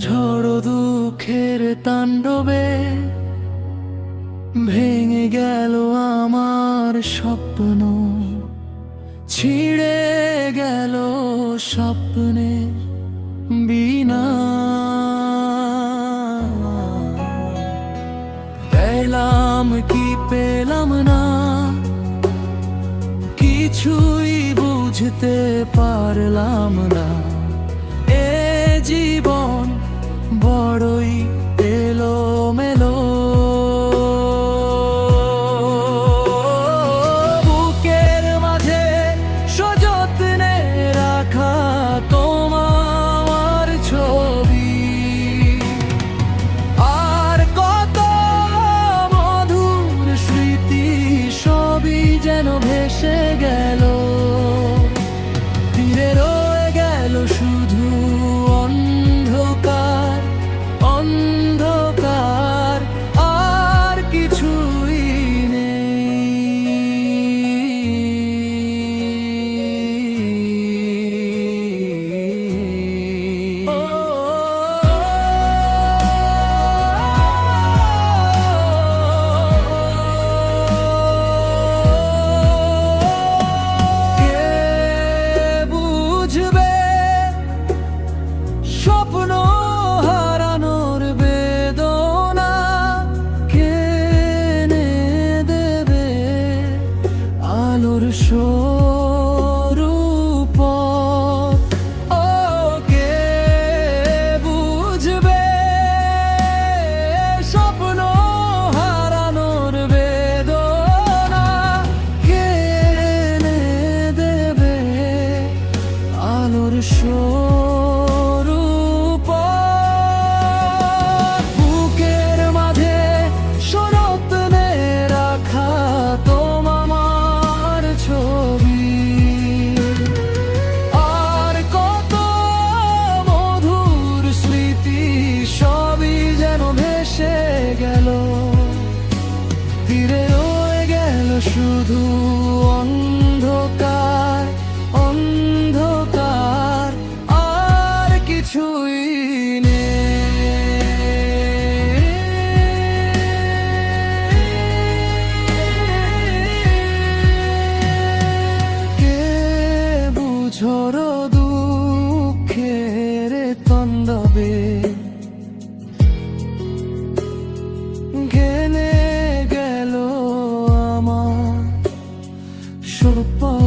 ঝড় দুঃখের তাণ্ডবে ভেঙে গেল আমার স্বপ্ন, ছিঁড়ে গেল স্বপ্নে বিনা। পেলাম কি পেলাম না, কিছুই বুঝতে পারলাম না। এ জীবন বড়ই এলোমেলো, বুকের মাঝে সযত্নে রাখা তোমার ছবি, আর কত মধুর স্মৃতি সবই যেন ভেসে গেল। ফিরে রয়ে গেল শুধু অন্ধকার, অন্ধকার, আর কিছুই নেই। স্বপ্ন হারানোর বেদনা কে এনে দেবে আলোর স্বরূপ? ও কে বুঝবে স্বপ্ন হারানোর বেদনা কে এনে দেবে আলোর স্বরূপ? বুকের মাঝে সযত্নে রাখা তোমার ছবি, আর কত মধুর স্মৃতি সবই যেন ভেসে গেল। ফিরে রয়ে গেল শুধু অন্ধকার, অন্ধকার, আর কিছুই ঝড় দুঃখের তাণ্ডবে ঘেনে গেল আমার স্বপ্ন।